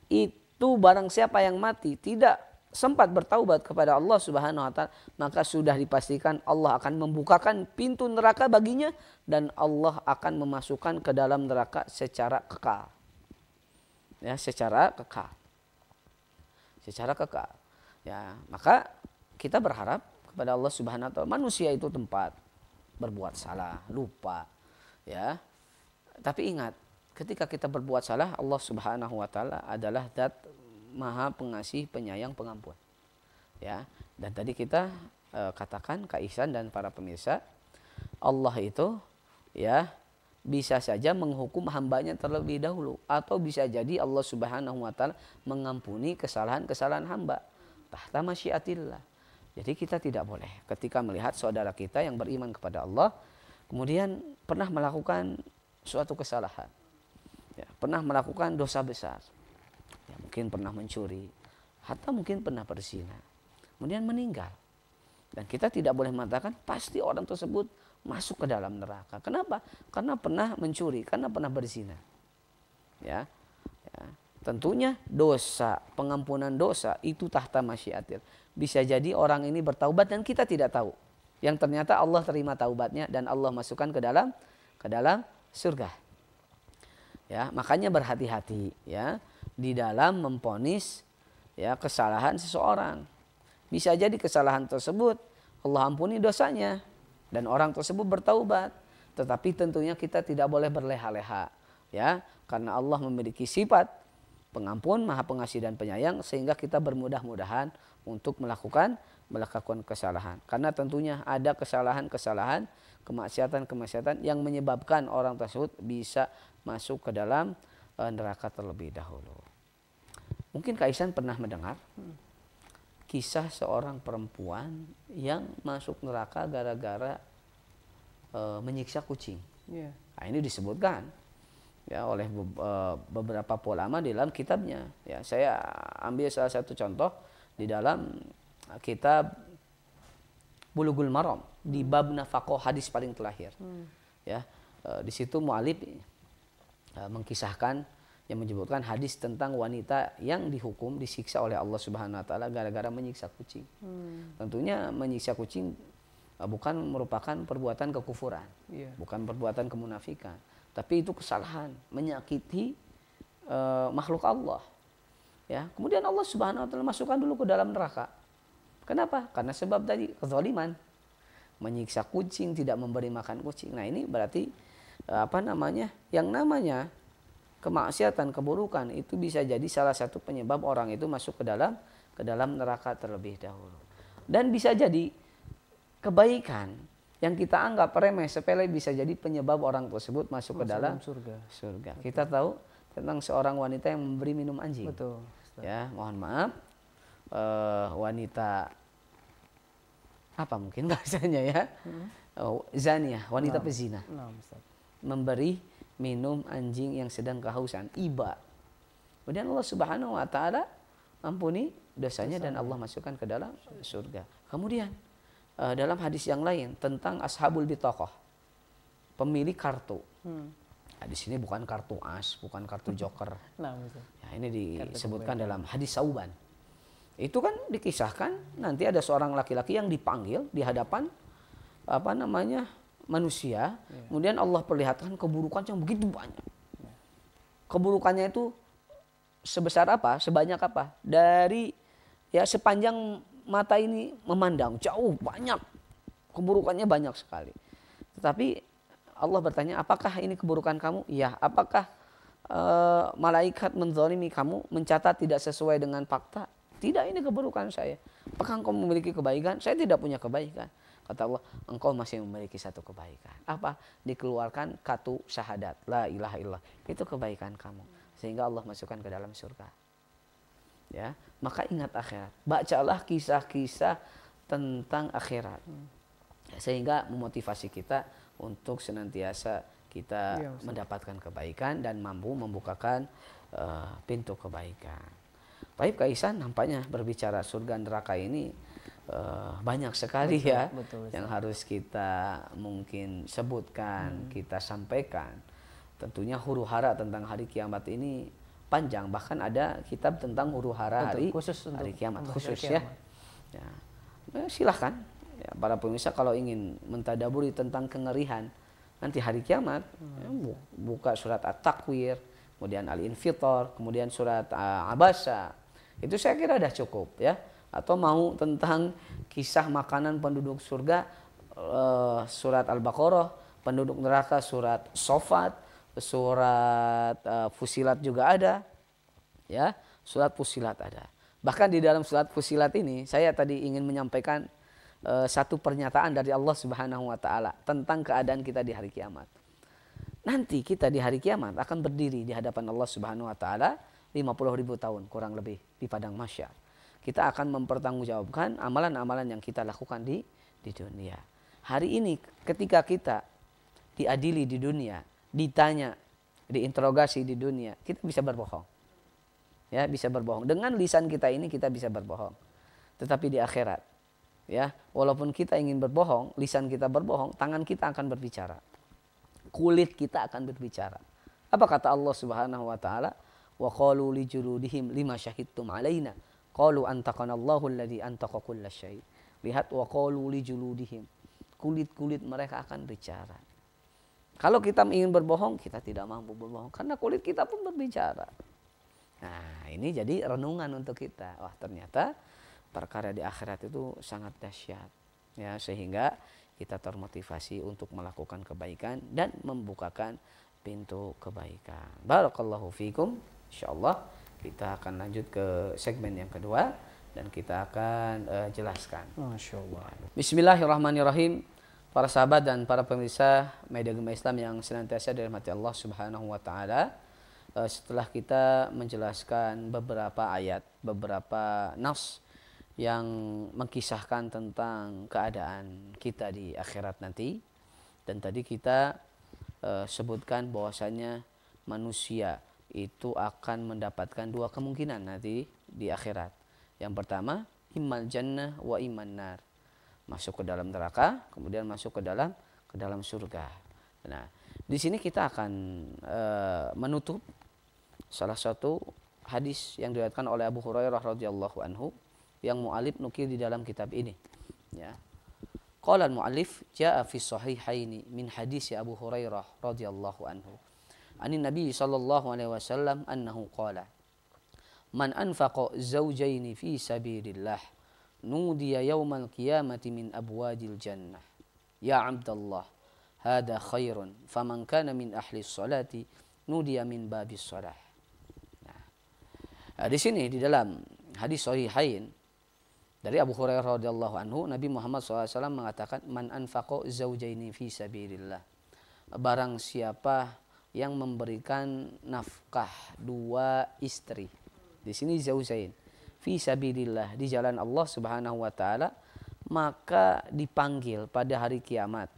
itu barang siapa yang mati tidak sempat bertaubat kepada Allah Subhanahu wa taala, maka sudah dipastikan Allah akan membukakan pintu neraka baginya dan Allah akan memasukkan ke dalam neraka secara kekal. Ya, secara kekal. Secara kekal. Ya, maka kita berharap kepada Allah Subhanahu wa taala. Manusia itu tempat berbuat salah, lupa, ya. Tapi ingat, ketika kita berbuat salah, Allah Subhanahu wa taala adalah zat Maha Pengasih, Penyayang, Pengampun. Ya, dan tadi kita katakan Kak Ihsan dan para pemirsa, Allah itu ya bisa saja menghukum hambanya terlebih dahulu atau bisa jadi Allah Subhanahu wa taala mengampuni kesalahan-kesalahan hamba tahta masyiatillah. Jadi kita tidak boleh ketika melihat saudara kita yang beriman kepada Allah kemudian pernah melakukan suatu kesalahan. Ya, pernah melakukan dosa besar. Ya, mungkin pernah mencuri atau mungkin pernah berzina kemudian meninggal, dan kita tidak boleh mengatakan pasti orang tersebut masuk ke dalam neraka. Kenapa? Karena pernah mencuri, karena pernah berzina. Ya, tentunya dosa, pengampunan dosa itu tahta masyiatil. Bisa jadi orang ini bertaubat dan kita tidak tahu, yang ternyata Allah terima taubatnya dan Allah masukkan ke dalam surga. Ya, makanya berhati-hati ya di dalam memvonis ya kesalahan seseorang. Bisa jadi kesalahan tersebut Allah ampuni dosanya dan orang tersebut bertaubat, tetapi tentunya kita tidak boleh berleha-leha ya, karena Allah memiliki sifat pengampun, Maha Pengasih dan Penyayang, sehingga kita bermudah-mudahan untuk melakukan kesalahan. Karena tentunya ada kesalahan-kesalahan, kemaksiatan-kemaksiatan yang menyebabkan orang tersebut bisa masuk ke dalam neraka terlebih dahulu. Mungkin Kak Ihsan pernah mendengar kisah seorang perempuan yang masuk neraka gara-gara menyiksa kucing. Nah, ini disebutkan ya oleh beberapa ulama di dalam kitabnya. Ya, saya ambil salah satu contoh di dalam kitab Bulughul Maram di bab nafaqah, hadis paling terakhir. Ya, di situ mu'allif mengkisahkan yang menyebutkan hadis tentang wanita yang dihukum disiksa oleh Allah Subhanahu wa taala gara-gara menyiksa kucing. Tentunya menyiksa kucing bukan merupakan perbuatan kekufuran, bukan perbuatan kemunafikan, tapi itu kesalahan, menyakiti makhluk Allah. Ya, kemudian Allah Subhanahu wa taala masukkan dulu ke dalam neraka. Kenapa? Karena sebab tadi kezaliman. Menyiksa kucing, tidak memberi makan kucing. Nah, ini berarti yang namanya kemaksiatan, keburukan itu bisa jadi salah satu penyebab orang itu masuk ke dalam neraka terlebih dahulu. Dan bisa jadi kebaikan yang kita anggap remeh sepele bisa jadi penyebab orang tersebut masuk ke dalam surga. Kita tahu tentang seorang wanita yang memberi minum anjing. Betul. Ya, mohon maaf, wanita apa mungkin bahasanya ya, zaniyah, wanita pezina, memberi minum anjing yang sedang kehausan, iba. Kemudian Allah Subhanahu wa taala ampuni dosanya dan Allah masukkan ke dalam surga. Kemudian dalam hadis yang lain tentang ashabul bitaqah, pemilik kartu. Nah, di sini bukan kartu as, bukan kartu joker. Ya, ini disebutkan dalam hadis Sauban. Itu kan dikisahkan nanti ada seorang laki-laki yang dipanggil di hadapan manusia, kemudian Allah perlihatkan keburukan yang begitu banyak. Keburukannya itu sebesar apa? Sebanyak apa? Dari sepanjang mata ini memandang jauh, banyak. Keburukannya banyak sekali. Tetapi Allah bertanya, apakah ini keburukan kamu? Ya. Apakah malaikat menzalimi kamu, mencatat tidak sesuai dengan fakta? Tidak, ini keburukan saya. Apakah engkau memiliki kebaikan? Saya tidak punya kebaikan. Kata Allah, engkau masih memiliki satu kebaikan. Apa? Dikeluarkan katu syahadat. La ilaha illallah. Itu kebaikan kamu. Sehingga Allah masukkan ke dalam surga. Ya, maka ingat akhirat. Bacalah kisah-kisah tentang akhirat. Sehingga memotivasi kita untuk senantiasa kita mendapatkan kebaikan dan mampu membukakan pintu kebaikan. Baik, Kak Ihsan, nampaknya berbicara surga neraka ini banyak sekali betul, yang harus kita mungkin sebutkan, kita sampaikan. Tentunya huru-hara tentang hari kiamat ini panjang, bahkan ada kitab tentang huru-hara hari kiamat khusus ya. Silahkan ya, para pemirsa kalau ingin mentadaburi tentang kengerihan nanti hari kiamat, buka surat At-Takwir, kemudian Al-Infitar, kemudian surat Abasa. Itu saya kira dah cukup ya. Atau mau tentang kisah makanan penduduk surga, surat Al-Baqarah, penduduk neraka surat Sofat, surat Fusilat juga ada. Ya, surat Fusilat ada. Bahkan di dalam surat Fusilat ini saya tadi ingin menyampaikan satu pernyataan dari Allah Subhanahu wa taala tentang keadaan kita di hari kiamat. Nanti kita di hari kiamat akan berdiri di hadapan Allah Subhanahu wa taala 50.000 tahun kurang lebih di padang mahsyar. Kita akan mempertanggungjawabkan amalan-amalan yang kita lakukan di dunia. Hari ini ketika kita diadili di dunia, ditanya, diinterogasi di dunia, kita bisa berbohong. Ya, bisa berbohong. Dengan lisan kita ini kita bisa berbohong. Tetapi di akhirat, ya, walaupun kita ingin berbohong, lisan kita berbohong, tangan kita akan berbicara. Kulit kita akan berbicara. Apa kata Allah Subhanahu wa taala? Wa qalu li juludihim lima syahidtum alaina qalu antaqanallahu alladzi antaqa kullasyai. Lihat, wa qalu li juludihim, kulit-kulit mereka akan bicara. Kalau kita ingin berbohong, kita tidak mampu berbohong karena kulit kita pun berbicara. Nah, ini jadi renungan untuk kita. Wah, ternyata perkara di akhirat itu sangat dahsyat. Ya, sehingga kita termotivasi untuk melakukan kebaikan dan membukakan pintu kebaikan. Barakallahu fikum. Insyaallah kita akan lanjut ke segmen yang kedua dan kita akan jelaskan. Masya Allah. Bismillahirrahmanirrahim. Para sahabat dan para pemirsa media Gema Islam yang senantiasa dirahmati Allah Subhanahu wa taala. Setelah kita menjelaskan beberapa ayat, beberapa nas yang mengkisahkan tentang keadaan kita di akhirat nanti, dan tadi kita sebutkan bahwasanya manusia itu akan mendapatkan dua kemungkinan nanti di akhirat. Yang pertama, immal jannah wa imman nar. Masuk ke dalam neraka, kemudian masuk ke dalam surga. Nah, di sini kita akan menutup salah satu hadis yang diriwayatkan oleh Abu Hurairah radhiyallahu anhu yang mu'alif nukil di dalam kitab ini. Ya. Qala al-mu'allif jaa fi sahihaini min hadis Abu Hurairah radhiyallahu anhu. Anin Nabi sallallahu alaihi wasallam annahu qala man anfaqa zawjaini fi sabilillah nudiya yaumal qiyamati min abwadil jannah ya Abdullah hada khairun faman kana min ahli sholati nudiya min babis sholah. Nah, di sini di dalam hadis sahihain dari Abu Hurairah radhiyallahu anhu, Nabi Muhammad SAW mengatakan man anfaqa zawjaini fi sabilillah, barang siapa yang memberikan nafkah dua istri, di sini zaujain fi sabilillah, di jalan Allah Subhanahu wa taala, maka dipanggil pada hari kiamat.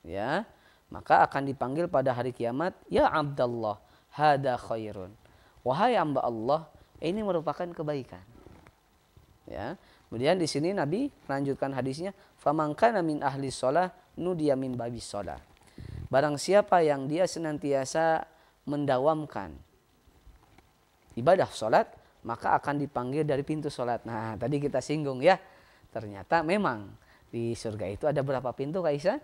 Ya, maka akan dipanggil pada hari kiamat, ya Abdullah hada khairun, wahai hamba Allah, ini merupakan kebaikan. Ya, kemudian di sini Nabi melanjutkan hadisnya, faman kana min ahli shalah nudiya min babis shalah, barang siapa yang dia senantiasa mendawamkan ibadah salat, maka akan dipanggil dari pintu salat. Nah, tadi kita singgung ya, ternyata memang di surga itu ada berapa pintu, Kak Isa?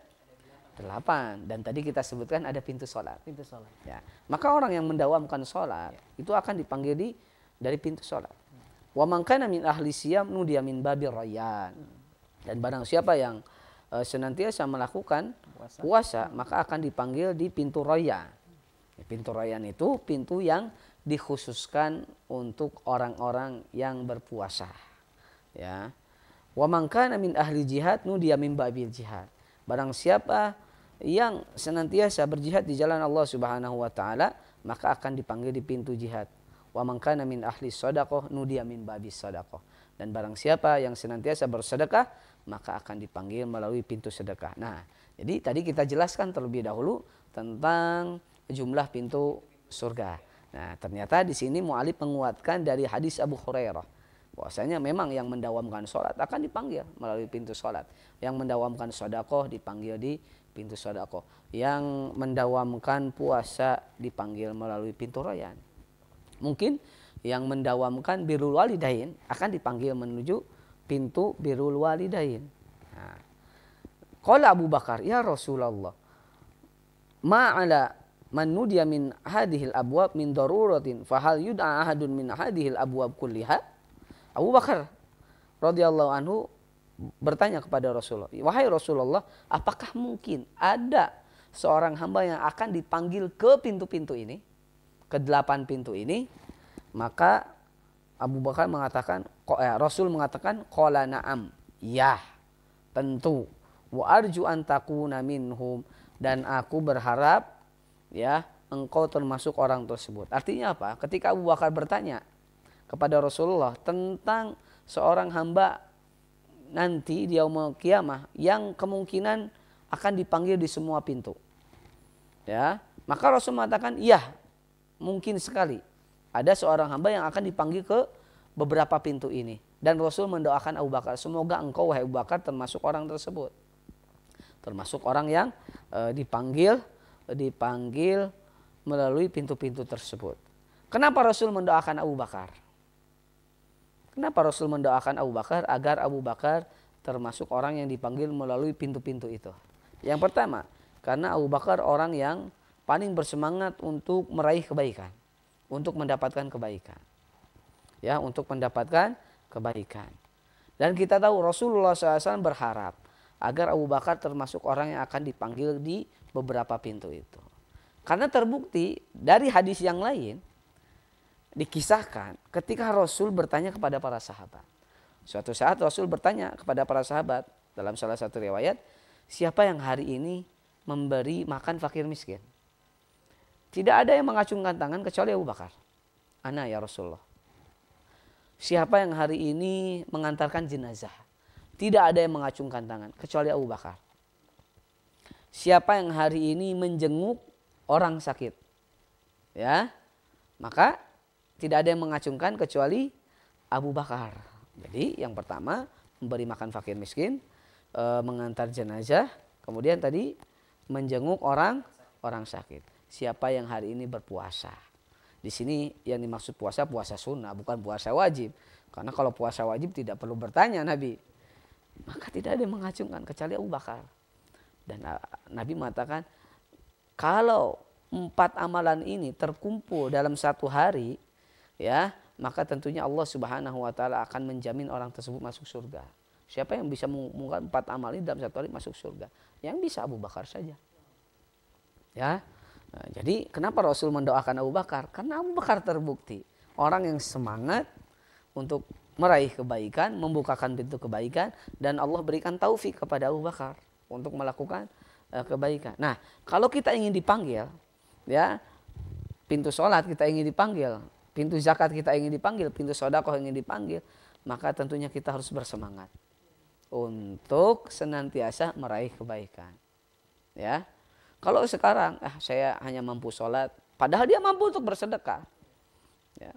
8. Dan tadi kita sebutkan ada pintu salat. Pintu sholat. Ya. Maka orang yang mendawamkan salat itu akan dipanggil dari pintu salat. Wa man kana min ahli siyam nudiya min babir rayyan. Dan barang siapa yang senantiasa melakukan puasa, maka akan dipanggil di pintu rayyan. Pintu rayyan itu pintu yang dikhususkan untuk orang-orang yang berpuasa. Ya. Wa man kana min ahli jihad nudiya min babil jihad. Barang siapa yang senantiasa berjihad di jalan Allah Subhanahu wa taala, maka akan dipanggil di pintu jihad. Wa man kana min ahli shadaqah nudiya min babis shadaqah. Dan barang siapa yang senantiasa bersedekah, maka akan dipanggil melalui pintu sedekah. Nah, jadi tadi kita jelaskan terlebih dahulu tentang jumlah pintu surga. Nah, ternyata di sini mu'alif menguatkan dari hadis Abu Hurairah, bahwasanya memang yang mendawamkan sholat akan dipanggil melalui pintu sholat. Yang mendawamkan sedekah dipanggil di pintu sedekah. Yang mendawamkan puasa dipanggil melalui pintu rayyan. Mungkin yang mendawamkan birrul walidain akan dipanggil menuju pintu birrul walidain. Nah, qala Abu Bakar, ya Rasulullah, ma'ala man nudiya min hadhil abwab min daruratin fahal yud'a ahadun min hadhil abwab kulliha. Abu Bakar radhiyallahu anhu bertanya kepada Rasulullah, wahai Rasulullah, apakah mungkin ada seorang hamba yang akan dipanggil ke pintu-pintu ini, ke 8 pintu ini? Maka Abu Bakar mengatakan, Rasul mengatakan, qala na'am, ya, tentu, wa arju an takuna minhum, dan aku berharap ya engkau termasuk orang tersebut. Artinya apa? Ketika Abu Bakar bertanya kepada Rasulullah tentang seorang hamba nanti di yaumul qiyamah yang kemungkinan akan dipanggil di semua pintu, ya, maka Rasul mengatakan, iya, mungkin sekali ada seorang hamba yang akan dipanggil ke beberapa pintu ini. Dan Rasul mendoakan Abu Bakar, semoga engkau wahai Abu Bakar termasuk orang tersebut, termasuk orang yang dipanggil melalui pintu-pintu tersebut. Kenapa Rasul mendoakan Abu Bakar? Kenapa Rasul mendoakan Abu Bakar? Agar Abu Bakar termasuk orang yang dipanggil melalui pintu-pintu itu. Yang pertama, karena Abu Bakar orang yang paling bersemangat untuk meraih kebaikan, untuk mendapatkan kebaikan. Ya, untuk mendapatkan kebaikan. Dan kita tahu Rasulullah SAW berharap agar Abu Bakar termasuk orang yang akan dipanggil di beberapa pintu itu. Karena terbukti dari hadis yang lain, dikisahkan ketika Rasul bertanya kepada para sahabat. Suatu saat Rasul bertanya kepada para sahabat dalam salah satu riwayat, siapa yang hari ini memberi makan fakir miskin? Tidak ada yang mengacungkan tangan kecuali Abu Bakar. Ana ya Rasulullah. Siapa yang hari ini mengantarkan jenazah? Tidak ada yang mengacungkan tangan kecuali Abu Bakar. Siapa yang hari ini menjenguk orang sakit? Ya, maka tidak ada yang mengacungkan kecuali Abu Bakar. Jadi yang pertama memberi makan fakir miskin, mengantar jenazah, kemudian tadi menjenguk orang sakit. Siapa yang hari ini berpuasa? Di sini yang dimaksud puasa sunnah, bukan puasa wajib. Karena kalau puasa wajib tidak perlu bertanya Nabi. Maka tidak ada yang mengacungkan kecuali Abu Bakar. Dan Nabi mengatakan kalau 4 amalan ini terkumpul dalam satu hari, ya, maka tentunya Allah Subhanahu wa taala akan menjamin orang tersebut masuk surga. Siapa yang bisa mengumumkan 4 amal ini dalam satu hari masuk surga? Yang bisa Abu Bakar saja. Ya. Nah, jadi kenapa Rasul mendoakan Abu Bakar? Karena Abu Bakar terbukti orang yang semangat untuk meraih kebaikan, membukakan pintu kebaikan, dan Allah berikan taufik kepada Abu Bakar untuk melakukan kebaikan. Nah, kalau kita ingin dipanggil, ya, pintu sholat kita ingin dipanggil, pintu zakat kita ingin dipanggil, pintu sedekah ingin dipanggil, maka tentunya kita harus bersemangat untuk senantiasa meraih kebaikan. Ya, kalau sekarang saya hanya mampu sholat, padahal dia mampu untuk bersedekah, ya,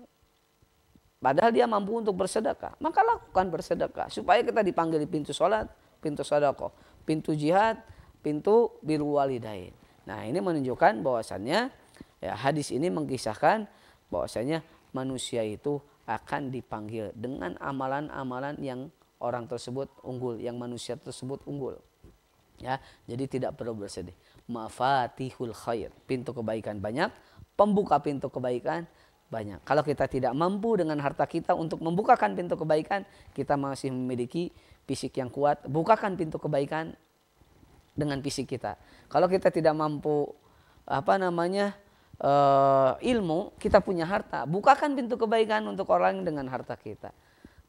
padahal dia mampu untuk bersedekah, maka lakukan bersedekah supaya kita dipanggil di pintu sholat, pintu sedekah, pintu jihad, pintu birrul walidain. Nah, ini menunjukkan bahwasannya, ya, hadis ini mengisahkan bahwasannya manusia itu akan dipanggil dengan amalan-amalan yang orang tersebut unggul, yang manusia tersebut unggul. Ya, jadi tidak perlu bersedih. Mafatihul khair, pintu kebaikan banyak, pembuka pintu kebaikan banyak. Kalau kita tidak mampu dengan harta kita untuk membukakan pintu kebaikan, kita masih memiliki fisik yang kuat, bukakan pintu kebaikan dengan fisik kita. Kalau kita tidak mampu ilmu, kita punya harta, bukakan pintu kebaikan untuk orang dengan harta kita.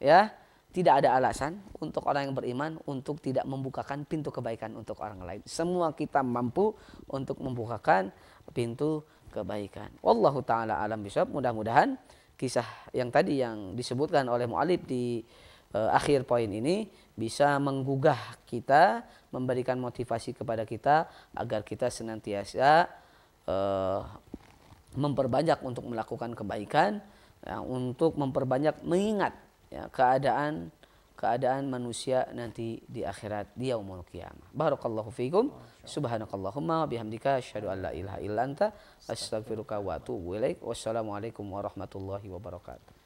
Ya, tidak ada alasan untuk orang yang beriman untuk tidak membukakan pintu kebaikan untuk orang lain. Semua kita mampu untuk membukakan pintu kebaikan. Wallahu taala alam bisawab. Mudah-mudahan kisah yang tadi yang disebutkan oleh mu'allif di akhir poin ini bisa menggugah kita, memberikan motivasi kepada kita agar kita senantiasa memperbanyak untuk melakukan kebaikan, ya, untuk memperbanyak mengingat, ya, keadaan manusia nanti di akhirat, di yaumul qiyamah. Barakallahu fiikum. Subhanakallahumma bihamdika asyhadu an la ilaha illa anta astaghfiruka wa atubu ilaik. Wassalamualaikum warahmatullahi wabarakatuh.